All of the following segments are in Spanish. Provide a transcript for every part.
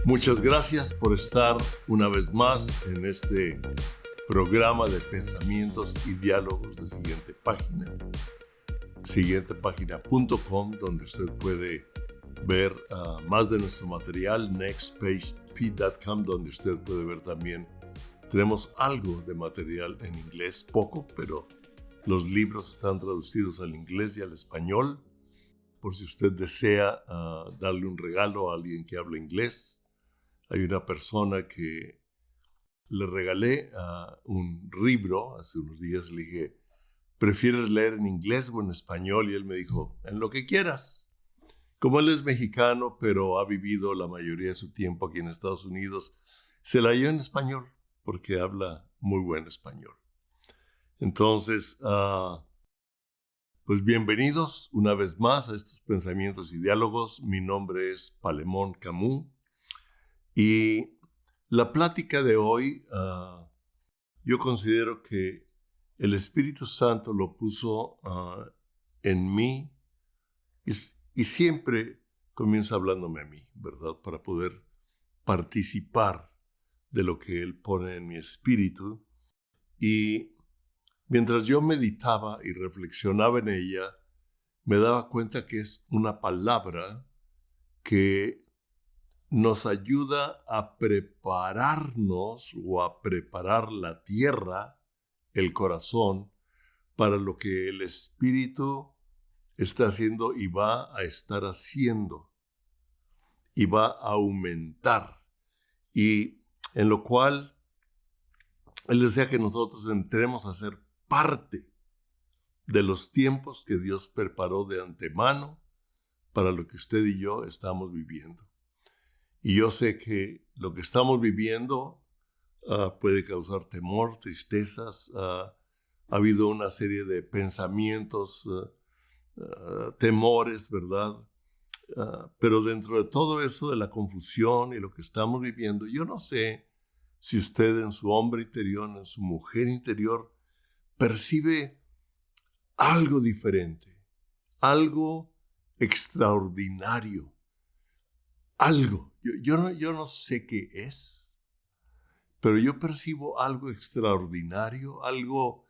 Muchas gracias por estar una vez más en este programa de pensamientos y diálogos de Siguiente Página, siguientepagina.com, donde usted puede ver más de nuestro material, nextpagep.com, donde usted puede ver también, tenemos algo de material en inglés, poco, pero los libros están traducidos al inglés y al español, por si usted desea darle un regalo a alguien que habla inglés. Hay una persona que le regalé un libro hace unos días. Le dije, ¿prefieres leer en inglés o en español? Y él me dijo, en lo que quieras. Como él es mexicano, pero ha vivido la mayoría de su tiempo aquí en Estados Unidos, se la dio en español, porque habla muy buen español. Entonces, pues bienvenidos una vez más a estos pensamientos y diálogos. Mi nombre es Palemón Camus. Y la plática de hoy, yo considero que el Espíritu Santo lo puso en mí y siempre comienza hablándome a mí, ¿verdad? Para poder participar de lo que Él pone en mi espíritu. Y mientras yo meditaba y reflexionaba en ella, me daba cuenta que es una palabra que nos ayuda a prepararnos o a preparar la tierra, el corazón, para lo que el Espíritu está haciendo y va a estar haciendo y va a aumentar. Y en lo cual Él desea que nosotros entremos a ser parte de los tiempos que Dios preparó de antemano para lo que usted y yo estamos viviendo. Y yo sé que lo que estamos viviendo puede causar temor, tristezas. Ha habido una serie de pensamientos, temores, ¿verdad? Pero dentro de todo eso, de la confusión y lo que estamos viviendo, yo no sé si usted en su hombre interior, en su mujer interior, percibe algo diferente, algo extraordinario. Algo, yo no sé qué es, pero yo percibo algo extraordinario, algo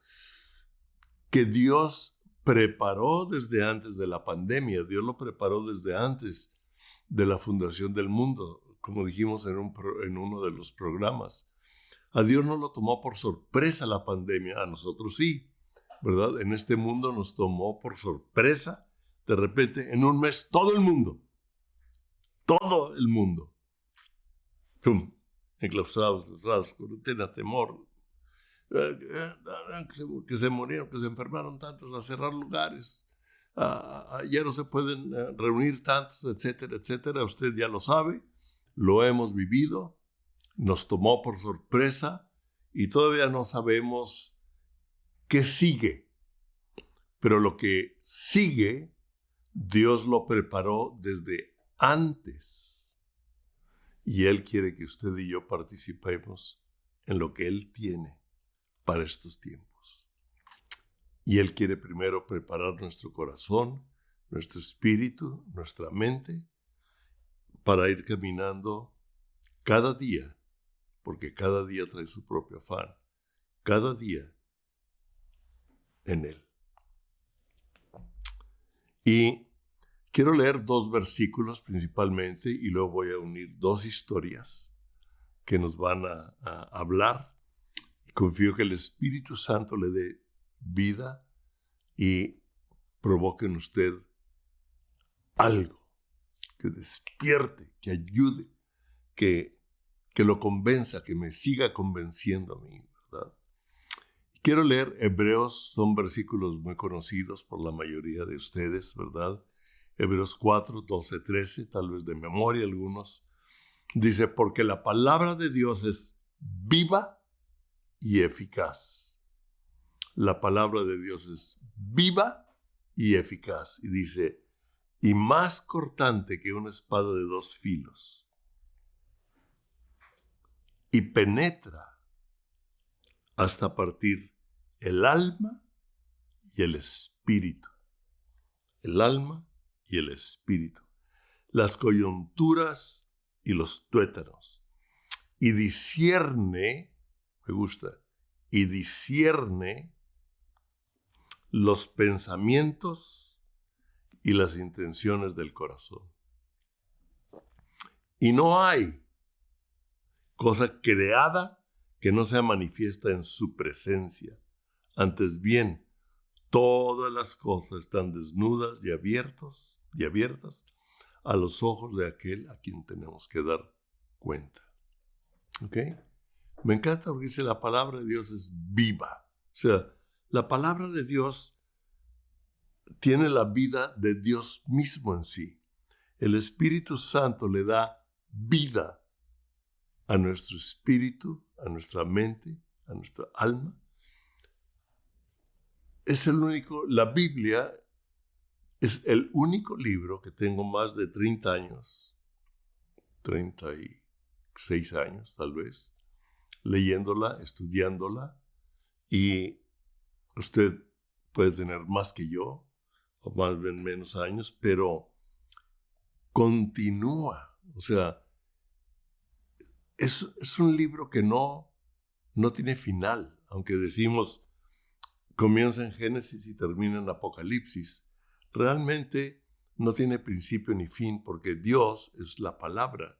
que Dios preparó desde antes de la pandemia. Dios lo preparó desde antes de la fundación del mundo, como dijimos en uno de los programas. A Dios no lo tomó por sorpresa la pandemia, a nosotros sí, ¿verdad? En este mundo nos tomó por sorpresa, de repente, en un mes, todo el mundo, enclaustrados, cuarentena, temor, que se murieron, que se enfermaron tantos, a cerrar lugares, ya no se pueden reunir tantos, etcétera, etcétera. Usted ya lo sabe, lo hemos vivido, nos tomó por sorpresa y todavía no sabemos qué sigue, pero lo que sigue, Dios lo preparó desde antes. Y Él quiere que usted y yo participemos en lo que Él tiene para estos tiempos. Y Él quiere primero preparar nuestro corazón, nuestro espíritu, nuestra mente, para ir caminando cada día, porque cada día trae su propio afán, cada día en Él. Y quiero leer 2 versículos principalmente y luego voy a unir 2 historias que nos van a hablar. Y confío que el Espíritu Santo le dé vida y provoque en usted algo que despierte, que ayude, que lo convenza, que me siga convenciendo a mí, ¿verdad? Quiero leer Hebreos, son versículos muy conocidos por la mayoría de ustedes, ¿verdad? Hebreos 4, 12, 13, tal vez de memoria algunos. Dice, porque la palabra de Dios es viva y eficaz. La palabra de Dios es viva y eficaz. Y dice, y más cortante que una espada de 2 filos. Y penetra hasta partir el alma y el espíritu. El alma y el espíritu. Las coyunturas y los tuétanos. Y discierne, me gusta, y discierne los pensamientos y las intenciones del corazón. Y no hay cosa creada que no sea manifiesta en su presencia. Antes bien, todas las cosas están desnudas y abiertas a los ojos de aquel a quien tenemos que dar cuenta. ¿Ok? Me encanta porque dice la palabra de Dios es viva. O sea, la palabra de Dios tiene la vida de Dios mismo en sí. El Espíritu Santo le da vida a nuestro espíritu, a nuestra mente, a nuestra alma. La Biblia es el único libro que tengo más de 30 años, 36 años tal vez, leyéndola, estudiándola, y usted puede tener más que yo, o más bien menos años, pero continúa. O sea, es un libro que no tiene final, aunque decimos comienza en Génesis y termina en Apocalipsis. Realmente no tiene principio ni fin, porque Dios es la palabra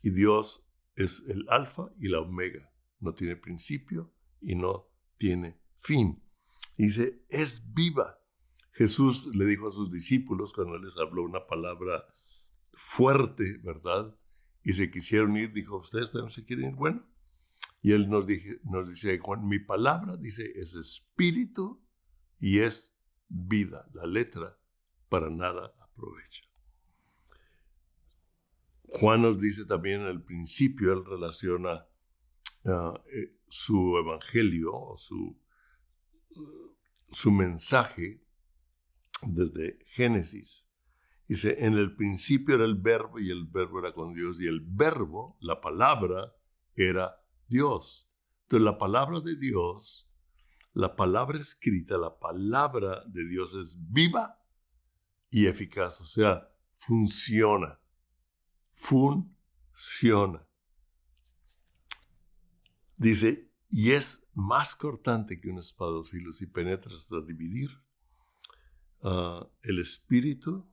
y Dios es el alfa y la omega. No tiene principio y no tiene fin. Dice, es viva. Jesús le dijo a sus discípulos cuando les habló una palabra fuerte, ¿verdad? Y se quisieron ir, dijo, ¿ustedes no se quieren ir? Bueno, y él nos dice, Juan, mi palabra, dice, es espíritu y es vida. La letra para nada aprovecha. Juan nos dice también al principio, él relaciona su evangelio o su mensaje desde Génesis. Dice, en el principio era el verbo y el verbo era con Dios y el verbo, la palabra, era Dios. Entonces la palabra de Dios, la palabra escrita, la palabra de Dios es viva y eficaz. O sea, funciona. Dice, y es más cortante que una espada de dos filos y penetra hasta dividir el espíritu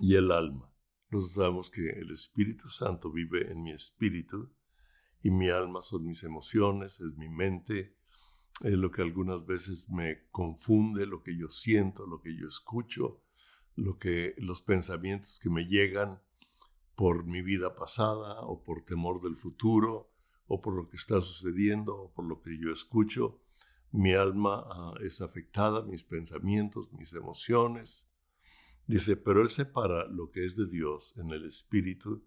y el alma. Nosotros sabemos que el Espíritu Santo vive en mi espíritu y mi alma son mis emociones, es mi mente, es lo que algunas veces me confunde, lo que yo siento, lo que yo escucho, los pensamientos que me llegan por mi vida pasada o por temor del futuro o por lo que está sucediendo o por lo que yo escucho. Mi alma es afectada, mis pensamientos, mis emociones. Dice, pero Él separa lo que es de Dios en el espíritu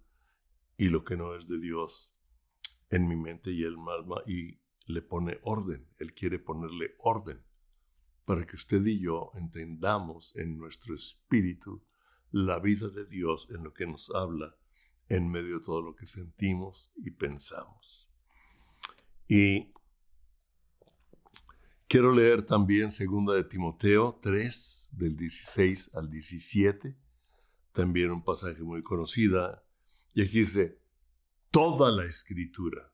y lo que no es de Dios en mi mente y el alma y le pone orden. Él quiere ponerle orden para que usted y yo entendamos en nuestro espíritu la vida de Dios en lo que nos habla en medio de todo lo que sentimos y pensamos. Y quiero leer también 2 de Timoteo 3, del 16 al 17, también un pasaje muy conocido. Y aquí dice, toda la Escritura.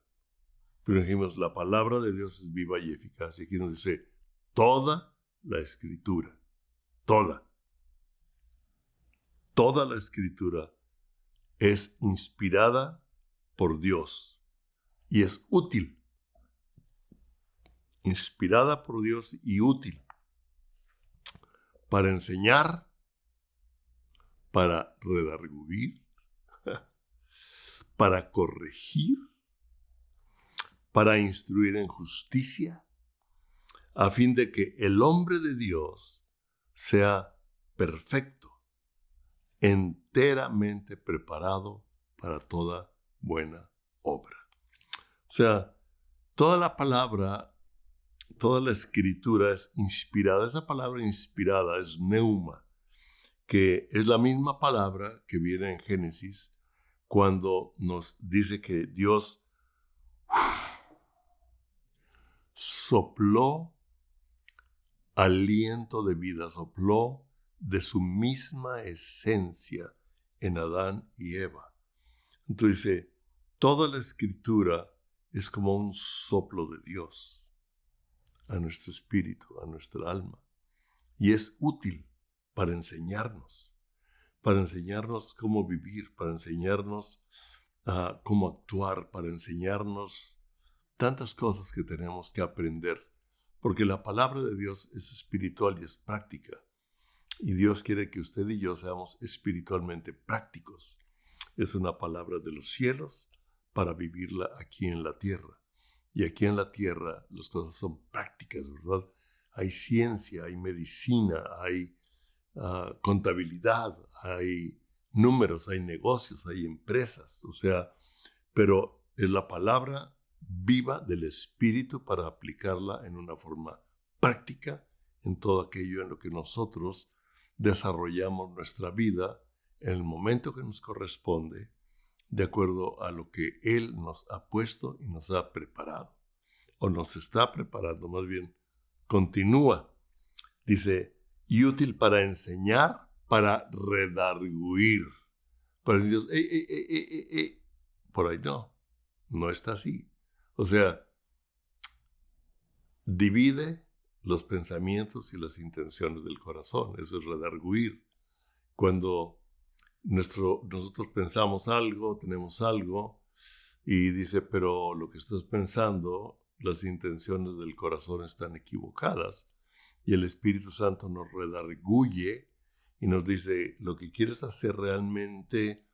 Pero dijimos, la palabra de Dios es viva y eficaz. Y aquí nos dice, toda la Escritura. Toda la Escritura es inspirada por Dios y es útil. Inspirada por Dios y útil para enseñar, para redarguir, para corregir, para instruir en justicia, a fin de que el hombre de Dios sea perfecto, enteramente preparado para toda buena obra. O sea, toda la palabra, toda la escritura es inspirada. Esa palabra inspirada es neuma, que es la misma palabra que viene en Génesis cuando nos dice que Dios sopló aliento de vida, sopló de su misma esencia en Adán y Eva. Entonces dice, toda la escritura es como un soplo de Dios a nuestro espíritu, a nuestra alma. Y es útil para enseñarnos cómo vivir, para enseñarnos cómo actuar, para enseñarnos tantas cosas que tenemos que aprender. Porque la palabra de Dios es espiritual y es práctica. Y Dios quiere que usted y yo seamos espiritualmente prácticos. Es una palabra de los cielos para vivirla aquí en la tierra. Y aquí en la tierra las cosas son prácticas, ¿verdad? Hay ciencia, hay medicina, hay contabilidad, hay números, hay negocios, hay empresas. O sea, pero es la palabra viva del Espíritu para aplicarla en una forma práctica en todo aquello en lo que nosotros desarrollamos nuestra vida en el momento que nos corresponde, de acuerdo a lo que Él nos ha puesto y nos ha preparado, o nos está preparando, más bien, continúa. Dice, y útil para enseñar, para redarguir. Para decir, por ahí no está así. O sea, divide los pensamientos y las intenciones del corazón. Eso es redarguir. Cuando nosotros pensamos algo, tenemos algo, y dice, pero lo que estás pensando, las intenciones del corazón están equivocadas. Y el Espíritu Santo nos redarguye y nos dice, lo que quieres hacer realmente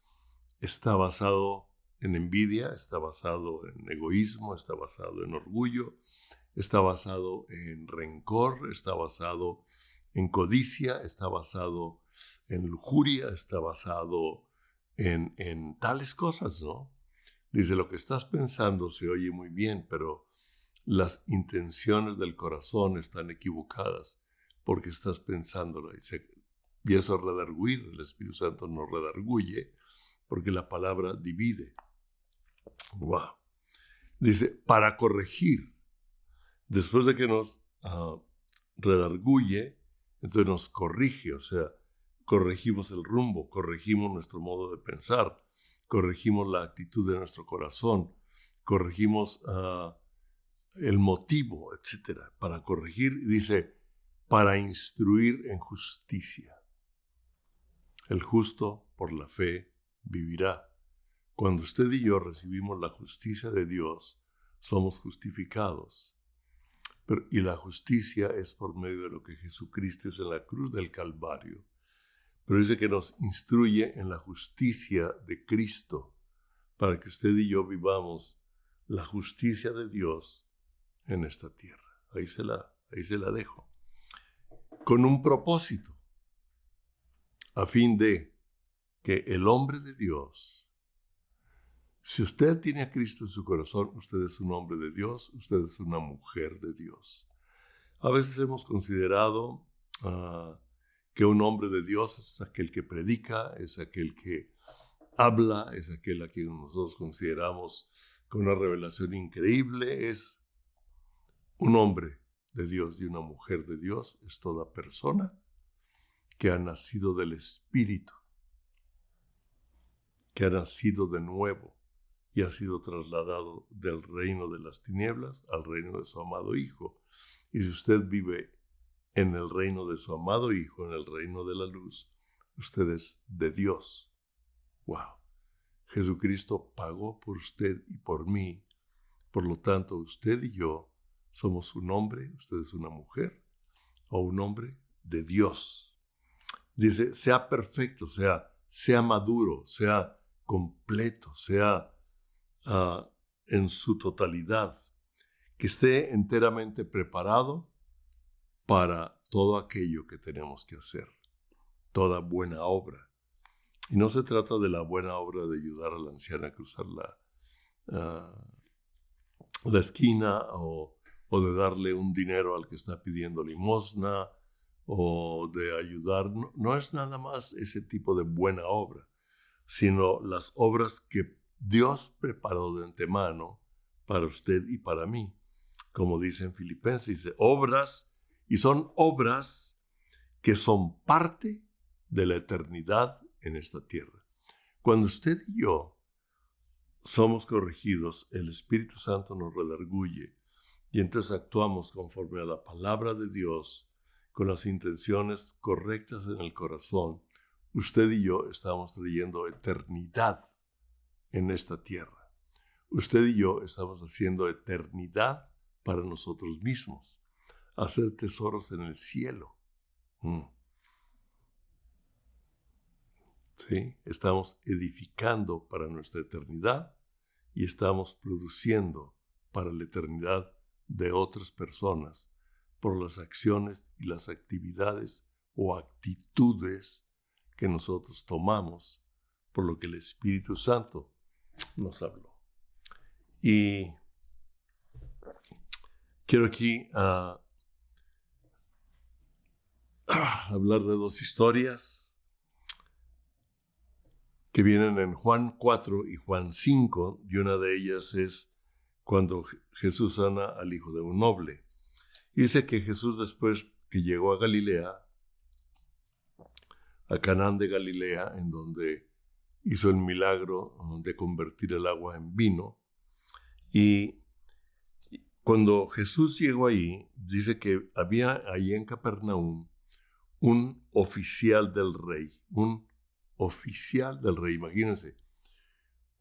está basado en envidia, está basado en egoísmo, está basado en orgullo, está basado en rencor, está basado en codicia, está basado en lujuria, está basado en tales cosas, ¿no? Dice, lo que estás pensando se oye muy bien, pero las intenciones del corazón están equivocadas porque estás pensándolo. Y eso es redarguir. El Espíritu Santo nos redarguye porque la palabra divide. Wow. Dice, para corregir. Después de que nos redarguye, entonces nos corrige, o sea, corregimos el rumbo, corregimos nuestro modo de pensar, corregimos la actitud de nuestro corazón, corregimos el motivo, etcétera, para corregir. Dice, para instruir en justicia. El justo por la fe vivirá. Cuando usted y yo recibimos la justicia de Dios, somos justificados. Y la justicia es por medio de lo que Jesucristo hizo en la cruz del Calvario. Pero dice que nos instruye en la justicia de Cristo, para que usted y yo vivamos la justicia de Dios en esta tierra. Ahí se la dejo. Con un propósito, a fin de que el hombre de Dios, si usted tiene a Cristo en su corazón, usted es un hombre de Dios, usted es una mujer de Dios. A veces hemos considerado que un hombre de Dios es aquel que predica, es aquel que habla, es aquel a quien nosotros consideramos con una revelación increíble. Es un hombre de Dios y una mujer de Dios, es toda persona que ha nacido del Espíritu, que ha nacido de nuevo y ha sido trasladado del reino de las tinieblas al reino de su amado Hijo. Y si usted vive en el reino de su amado Hijo, en el reino de la luz, usted es de Dios. ¡Wow! Jesucristo pagó por usted y por mí. Por lo tanto, usted y yo somos un hombre, usted es una mujer, o un hombre de Dios. Dice, sea perfecto, sea maduro, sea completo, sea en su totalidad, que esté enteramente preparado para todo aquello que tenemos que hacer, toda buena obra. Y no se trata de la buena obra de ayudar a la anciana a cruzar la esquina o de darle un dinero al que está pidiendo limosna o de ayudar. No es nada más ese tipo de buena obra, sino las obras que Dios preparó de antemano para usted y para mí. Como dice en Filipenses, dice obras, y son obras que son parte de la eternidad en esta tierra. Cuando usted y yo somos corregidos, el Espíritu Santo nos redarguye y entonces actuamos conforme a la palabra de Dios con las intenciones correctas en el corazón. Usted y yo estamos trayendo eternidad en esta tierra. Usted y yo estamos haciendo eternidad para nosotros mismos, hacer tesoros en el cielo. ¿Sí? Estamos edificando para nuestra eternidad y estamos produciendo para la eternidad de otras personas por las acciones y las actividades o actitudes que nosotros tomamos por lo que el Espíritu Santo nos habló. Y quiero aquí hablar de dos historias que vienen en Juan 4 y Juan 5, y una de ellas es cuando Jesús sana al hijo de un noble. Y dice que Jesús, después que llegó a Galilea, a Canaán de Galilea, en donde hizo el milagro de convertir el agua en vino, y cuando Jesús llegó ahí, dice que había ahí en Capernaum un oficial del rey, imagínense,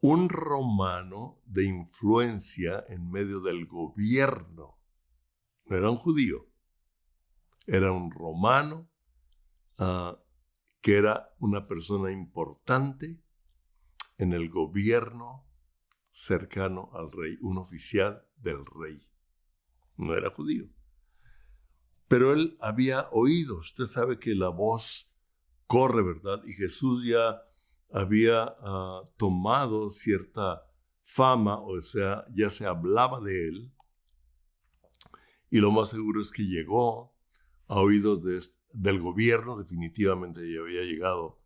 un romano de influencia en medio del gobierno. No era un judío, era un romano que era una persona importante en el gobierno cercano al rey, un oficial del rey. No era judío. Pero él había oído, usted sabe que la voz corre, ¿verdad? Y Jesús ya había tomado cierta fama, o sea, ya se hablaba de él. Y lo más seguro es que llegó a oídos del gobierno, definitivamente ya había llegado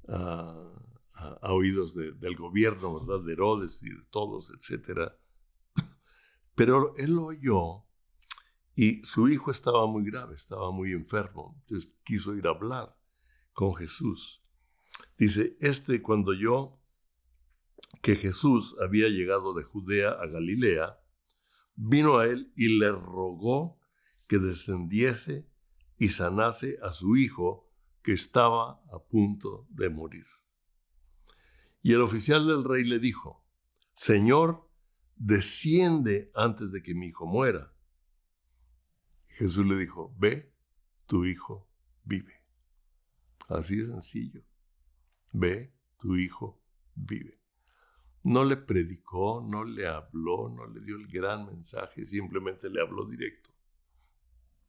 a oídos del gobierno, ¿verdad? De Herodes y de todos, etc. Pero él lo oyó y su hijo estaba muy grave, estaba muy enfermo. Entonces quiso ir a hablar con Jesús. Dice, cuando oyó que Jesús había llegado de Judea a Galilea, vino a él y le rogó que descendiese y sanase a su hijo que estaba a punto de morir. Y el oficial del rey le dijo, Señor, desciende antes de que mi hijo muera. Jesús le dijo, ve, tu hijo vive. Así de sencillo. Ve, tu hijo vive. No le predicó, no le habló, no le dio el gran mensaje, simplemente le habló directo.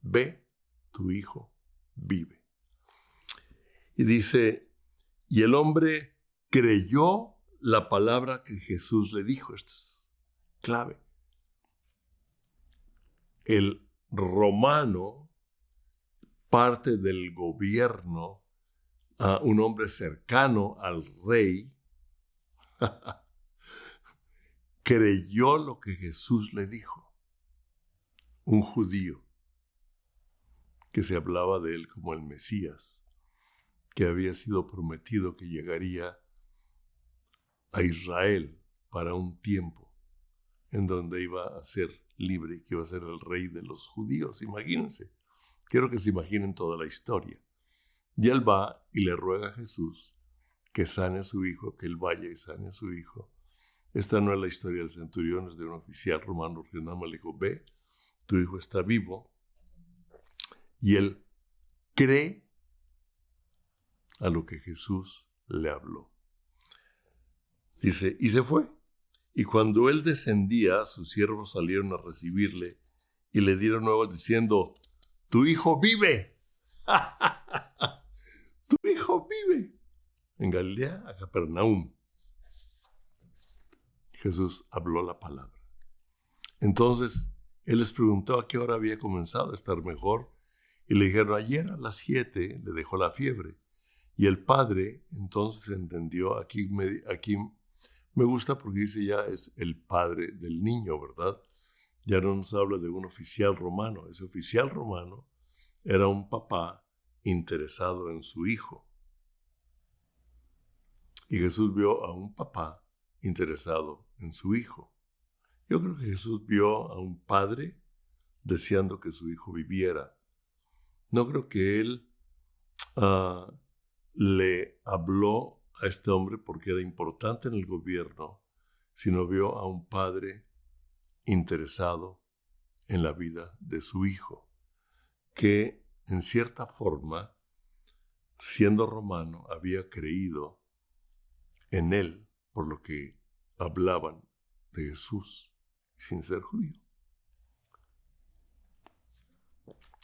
Ve, tu hijo vive. Y dice, y el hombre creyó la palabra que Jesús le dijo. Esto es clave. El romano, parte del gobierno, un hombre cercano al rey, creyó lo que Jesús le dijo. Un judío que se hablaba de él como el Mesías, que había sido prometido que llegaría a Israel para un tiempo en donde iba a ser libre, que iba a ser el rey de los judíos. Imagínense. Quiero que se imaginen toda la historia. Y él va y le ruega a Jesús que sane a su hijo, que él vaya y sane a su hijo. Esta no es la historia del centurión, es de un oficial romano que nada más le dijo, ve, tu hijo está vivo. Y él cree a lo que Jesús le habló. Dice, y se fue. Y cuando él descendía, sus siervos salieron a recibirle y le dieron nuevas diciendo, tu hijo vive. Tu hijo vive. En Galilea, a Capernaum. Jesús habló la palabra. Entonces, él les preguntó a qué hora había comenzado a estar mejor. Y le dijeron, ayer a las 7 le dejó la fiebre. Y el padre entonces entendió, aquí me gusta porque dice ya es el padre del niño, ¿verdad? Ya no nos habla de un oficial romano. Ese oficial romano era un papá interesado en su hijo. Y Jesús vio a un papá interesado en su hijo. Yo creo que Jesús vio a un padre deseando que su hijo viviera. No creo que él le habló a este hombre porque era importante en el gobierno, sino vio a un padre interesado en la vida de su hijo, que en cierta forma, siendo romano, había creído en él por lo que hablaban de Jesús, sin ser judío.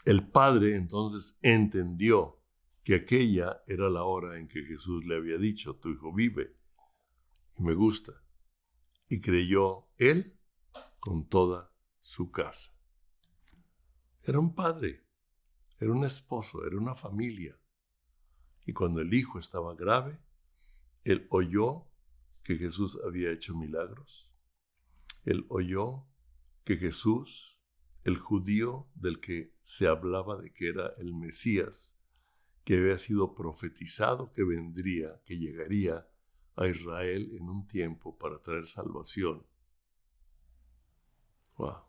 El padre entonces entendió que aquella era la hora en que Jesús le había dicho, tu hijo vive y me gusta. Y creyó él con toda su casa. Era un padre, era un esposo, era una familia. Y cuando el hijo estaba grave, él oyó que Jesús había hecho milagros. Él oyó que Jesús, el judío del que se hablaba de que era el Mesías, que había sido profetizado que vendría, que llegaría a Israel en un tiempo para traer salvación. Wow.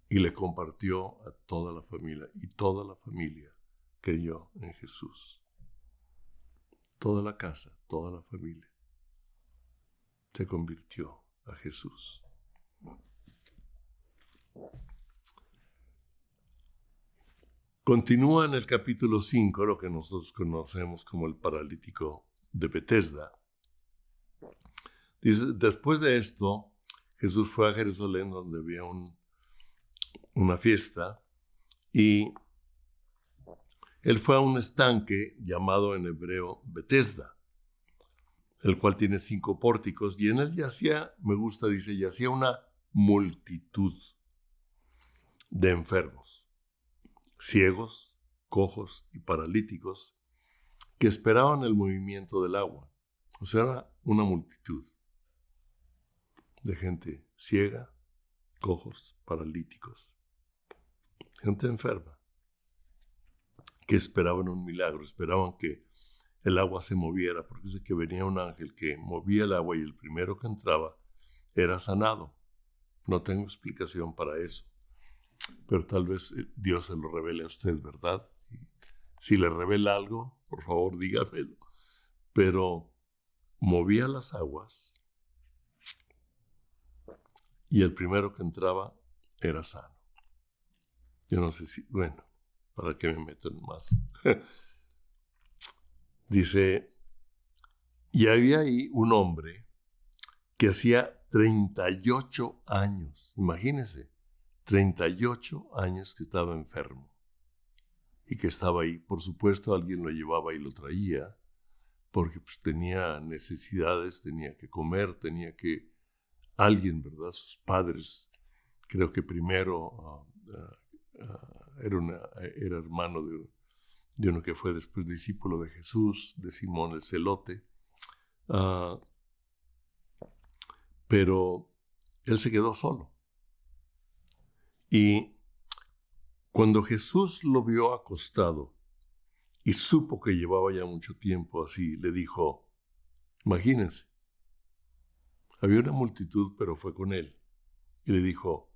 Y le compartió a toda la familia, y toda la familia creyó en Jesús. Toda la casa, toda la familia se convirtió a Jesús. Continúa en el capítulo 5 lo que nosotros conocemos como el paralítico de Betesda. Dice, después de esto, Jesús fue a Jerusalén donde había una fiesta y él fue a un estanque llamado en hebreo Betesda, el cual tiene 5 pórticos y en él yacía, me gusta, dice, yacía una multitud de enfermos, ciegos, cojos y paralíticos que esperaban el movimiento del agua. O sea, era una multitud de gente ciega, cojos, paralíticos, gente enferma, que esperaban un milagro, esperaban que el agua se moviera, porque dice que venía un ángel que movía el agua y el primero que entraba era sanado. No tengo explicación para eso, pero tal vez Dios se lo revele a usted, ¿verdad? Si le revela algo, por favor dígamelo. Pero movía las aguas y el primero que entraba era sano. Yo no sé si, bueno, ¿para qué me meto en más? Dice, y había ahí un hombre que hacía 38 años, imagínense, 38 años que estaba enfermo y que estaba ahí. Por supuesto, alguien lo llevaba y lo traía porque pues, tenía necesidades, tenía que comer, tenía que alguien, ¿verdad? Sus padres, creo que primero era hermano de uno que fue después discípulo de Jesús, de Simón el Celote. Pero él se quedó solo. Y cuando Jesús lo vio acostado y supo que llevaba ya mucho tiempo así, le dijo, imagínense, había una multitud, pero fue con él. Y le dijo,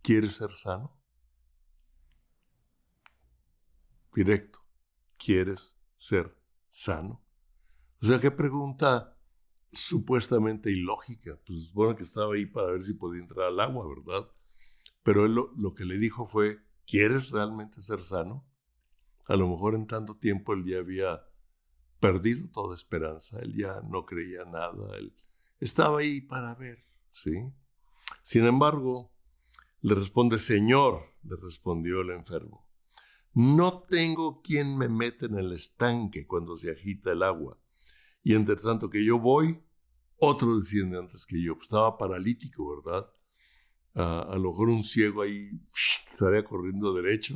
¿quieres ser sano? Directo, ¿quieres ser sano? O sea, qué pregunta supuestamente ilógica. Pues bueno que estaba ahí para ver si podía entrar al agua, ¿verdad? Pero él lo que le dijo fue, ¿quieres realmente ser sano? A lo mejor en tanto tiempo él ya había perdido toda esperanza, él ya no creía nada, él estaba ahí para ver, ¿sí? Sin embargo, le responde, Señor, le respondió el enfermo, no tengo quien me meta en el estanque cuando se agita el agua. Y entre tanto que yo voy, otro desciende antes que yo. Pues estaba paralítico, ¿verdad? A lo mejor un ciego ahí estaría corriendo derecho.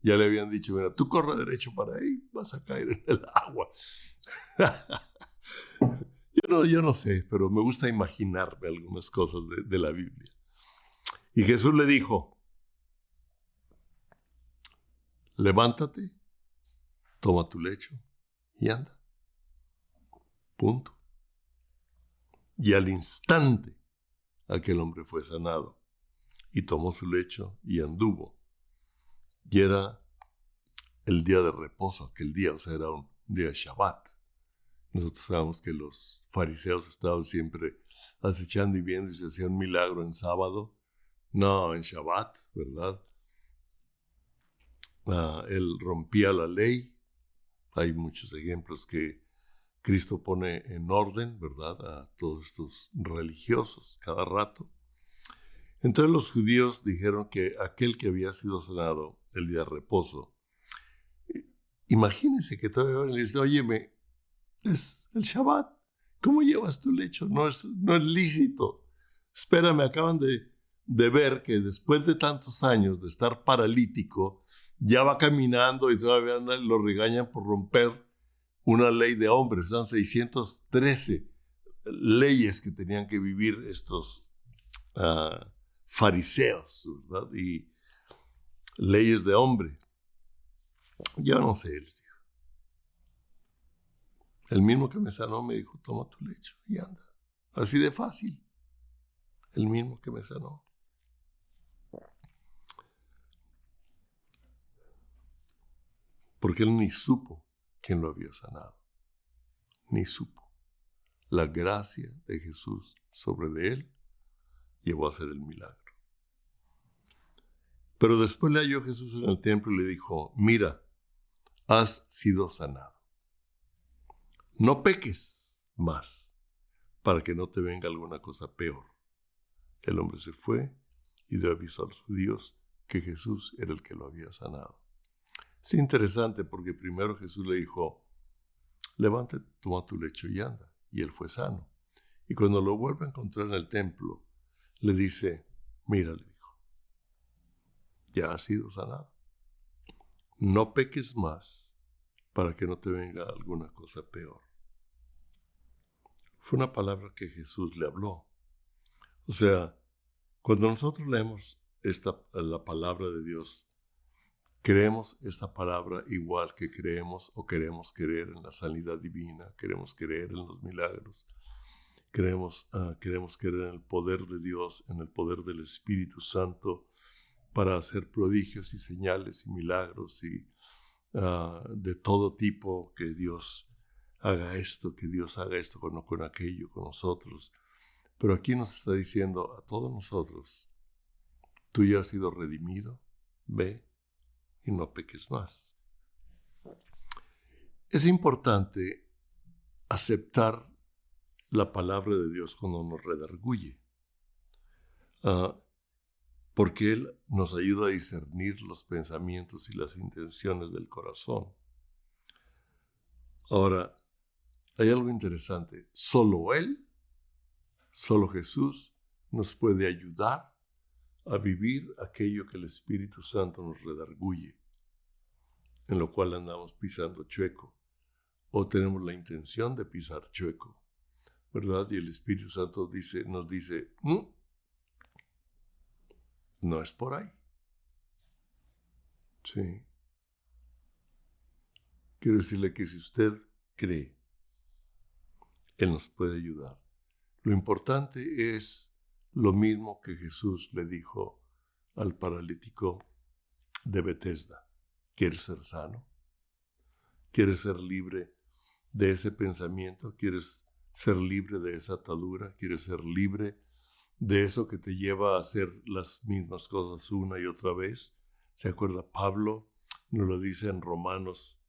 Ya le habían dicho, mira, tú corre derecho para ahí, vas a caer en el agua. yo no sé, pero me gusta imaginarme algunas cosas de la Biblia. Y Jesús le dijo, levántate, toma tu lecho y anda. Punto. Y al instante aquel hombre fue sanado y tomó su lecho y anduvo. Y era el día de reposo, aquel día, o sea, era un día de Shabbat. Nosotros sabemos que los fariseos estaban siempre acechando y viendo si se hacía un milagro en sábado. No, en Shabbat, ¿verdad? Él rompía la ley. Hay muchos ejemplos que Cristo pone en orden, ¿verdad?, a todos estos religiosos cada rato. Entonces los judíos dijeron que aquel que había sido sanado el día de reposo, imagínense que todavía le dice, óyeme, es el Shabbat, ¿cómo llevas tu lecho? No es lícito. Espérame, acaban de ver que después de tantos años de estar paralítico, ya va caminando y todavía lo regañan por romper una ley de hombres. Son 613 leyes que tenían que vivir estos fariseos, ¿verdad? Y leyes de hombre. Yo no sé, les dijo. El mismo que me sanó me dijo, toma tu lecho y anda. Así de fácil. El mismo que me sanó. Porque él ni supo quién lo había sanado. Ni supo. La gracia de Jesús sobre de él llevó a hacer el milagro. Pero después le halló Jesús en el templo y le dijo, mira, has sido sanado. No peques más, para que no te venga alguna cosa peor. El hombre se fue y dio aviso a los judíos que Jesús era el que lo había sanado. Es interesante porque primero Jesús le dijo, levántate, toma tu lecho y anda. Y él fue sano. Y cuando lo vuelve a encontrar en el templo, le dice, mira, le dijo, ya has sido sanado. No peques más para que no te venga alguna cosa peor. Fue una palabra que Jesús le habló. O sea, cuando nosotros leemos la palabra de Dios, creemos esta palabra igual que creemos o queremos creer en la sanidad divina, queremos creer en los milagros, queremos creer en el poder de Dios, en el poder del Espíritu Santo para hacer prodigios y señales y milagros y de todo tipo, que Dios haga esto, con aquello, con nosotros. Pero aquí nos está diciendo a todos nosotros, tú ya has sido redimido, ve y no peques más. Es importante aceptar la palabra de Dios cuando nos redarguye, porque Él nos ayuda a discernir los pensamientos y las intenciones del corazón. Ahora, hay algo interesante. Solo Él, solo Jesús, nos puede ayudar a vivir aquello que el Espíritu Santo nos redarguye, en lo cual andamos pisando chueco, o tenemos la intención de pisar chueco, ¿verdad? Y el Espíritu Santo nos dice, no es por ahí. Sí. Quiero decirle que si usted cree, Él nos puede ayudar. Lo importante es lo mismo que Jesús le dijo al paralítico de Betesda. ¿Quieres ser sano? ¿Quieres ser libre de ese pensamiento? ¿Quieres ser libre de esa atadura? ¿Quieres ser libre de eso que te lleva a hacer las mismas cosas una y otra vez? ¿Se acuerda? Pablo nos lo dice en Romanos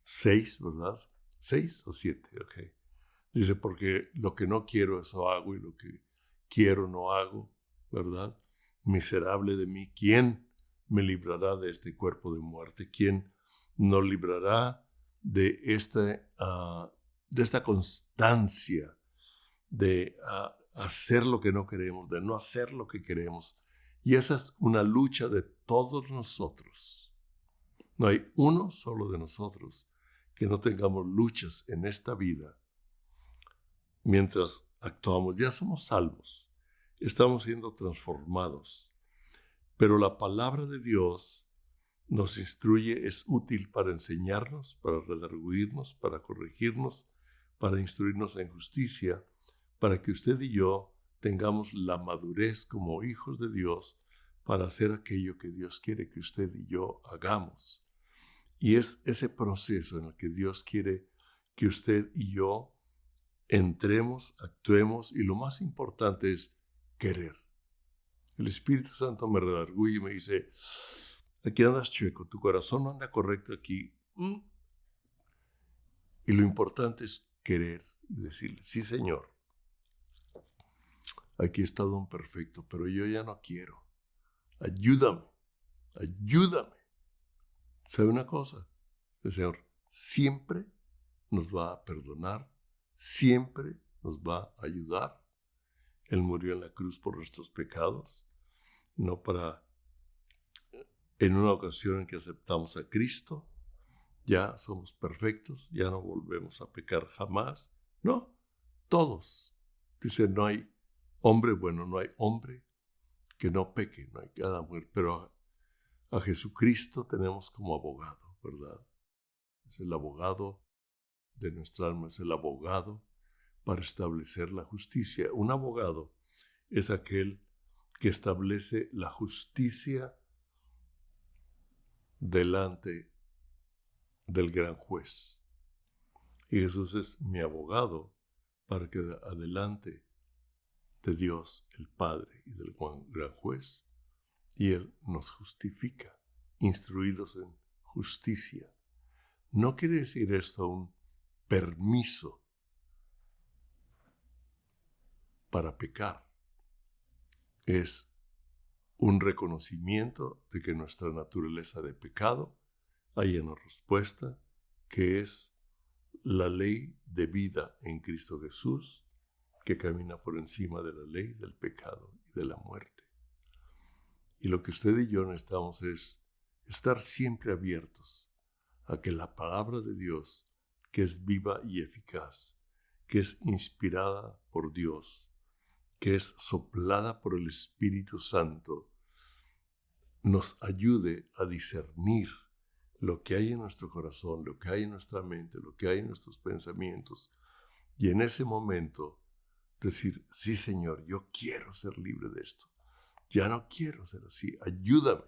6, ¿verdad? 6 o 7, ok. Dice, porque lo que no quiero, eso hago, y lo que quiero no hago, ¿verdad? Miserable de mí, ¿quién me librará de este cuerpo de muerte? ¿Quién nos librará de esta constancia de hacer lo que no queremos, de no hacer lo que queremos? Y esa es una lucha de todos nosotros. No hay uno solo de nosotros que no tengamos luchas en esta vida. Mientras actuamos, ya somos salvos, estamos siendo transformados, pero la palabra de Dios nos instruye, es útil para enseñarnos, para redarguirnos, para corregirnos, para instruirnos en justicia, para que usted y yo tengamos la madurez como hijos de Dios para hacer aquello que Dios quiere que usted y yo hagamos. Y es ese proceso en el que Dios quiere que usted y yo entremos, actuemos, y lo más importante es querer. El Espíritu Santo me redarguye y me dice, aquí andas chueco, tu corazón no anda correcto aquí. Y lo importante es querer y decirle, sí, Señor, aquí está don perfecto, pero yo ya no quiero. Ayúdame, ayúdame. ¿Sabe una cosa? El Señor siempre nos va a perdonar, siempre nos va a ayudar. Él murió en la cruz por nuestros pecados, no para en una ocasión en que aceptamos a Cristo, ya somos perfectos, ya no volvemos a pecar jamás. No, todos. Dice, no hay hombre bueno, no hay hombre que no peque, no hay cada mujer, pero a Jesucristo tenemos como abogado, ¿verdad? Es el abogado de nuestra alma, es el abogado para establecer la justicia. Un abogado es aquel que establece la justicia delante del gran juez. Y Jesús es mi abogado para que adelante de Dios el Padre y del gran juez, y Él nos justifica, instruidos en justicia. No quiere decir esto un permiso para pecar. Es un reconocimiento de que nuestra naturaleza de pecado hay una respuesta, que es la ley de vida en Cristo Jesús, que camina por encima de la ley del pecado y de la muerte. Y lo que usted y yo necesitamos es estar siempre abiertos a que la palabra de Dios, que es viva y eficaz, que es inspirada por Dios, que es soplada por el Espíritu Santo, nos ayude a discernir lo que hay en nuestro corazón, lo que hay en nuestra mente, lo que hay en nuestros pensamientos. Y en ese momento decir, sí, Señor, yo quiero ser libre de esto. Ya no quiero ser así, ayúdame.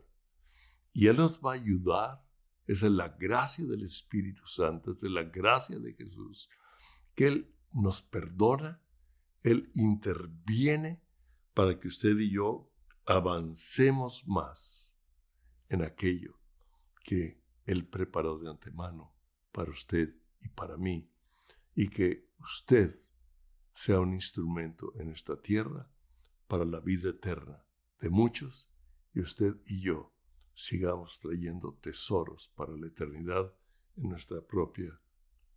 Y Él nos va a ayudar. Esa es la gracia del Espíritu Santo, esa es la gracia de Jesús, que Él nos perdona, Él interviene para que usted y yo avancemos más en aquello que Él preparó de antemano para usted y para mí, y que usted sea un instrumento en esta tierra para la vida eterna de muchos, y usted y yo sigamos trayendo tesoros para la eternidad en nuestra propia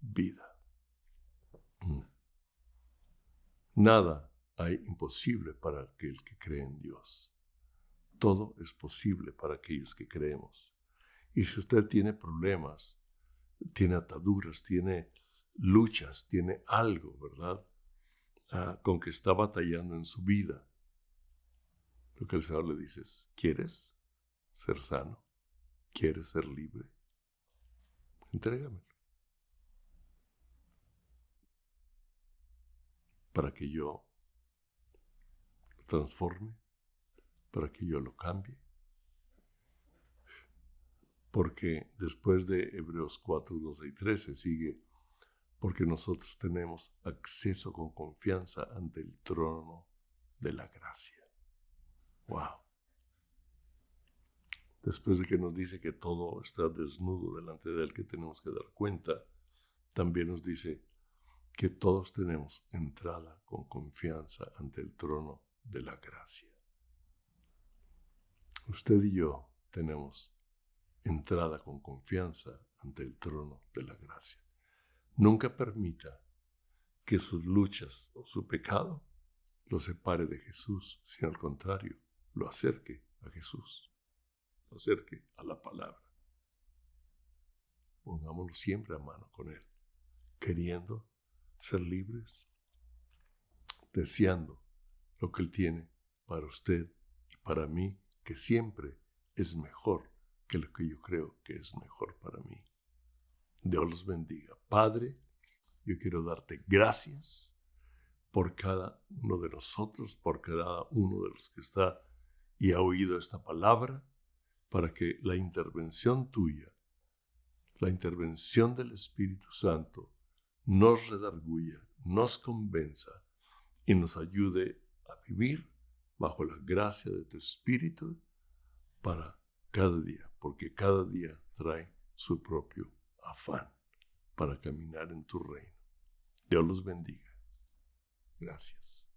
vida. Nada hay imposible para aquel que cree en Dios. Todo es posible para aquellos que creemos. Y si usted tiene problemas, tiene ataduras, tiene luchas, tiene algo, ¿verdad? Con que está batallando en su vida, lo que el Señor le dice es, ¿quieres ser sano? ¿Quieres ser libre? Entrégamelo. Para que yo lo transforme, para que yo lo cambie. Porque después de Hebreos 4, 12 y 13 sigue, porque nosotros tenemos acceso con confianza ante el trono de la gracia. ¡Wow! Después de que nos dice que todo está desnudo delante de Él, que tenemos que dar cuenta, también nos dice que todos tenemos entrada con confianza ante el trono de la gracia. Usted y yo tenemos entrada con confianza ante el trono de la gracia. Nunca permita que sus luchas o su pecado lo separe de Jesús, sino al contrario, lo acerque a Jesús, lo acerque a la palabra. Pongámonos siempre a mano con Él, queriendo ser libres, deseando lo que Él tiene para usted y para mí, que siempre es mejor que lo que yo creo que es mejor para mí. Dios los bendiga. Padre, yo quiero darte gracias por cada uno de nosotros, por cada uno de los que está y ha oído esta palabra, para que la intervención tuya, la intervención del Espíritu Santo, nos redarguya, nos convenza y nos ayude a vivir bajo la gracia de tu Espíritu para cada día, porque cada día trae su propio afán para caminar en tu reino. Dios los bendiga. Gracias.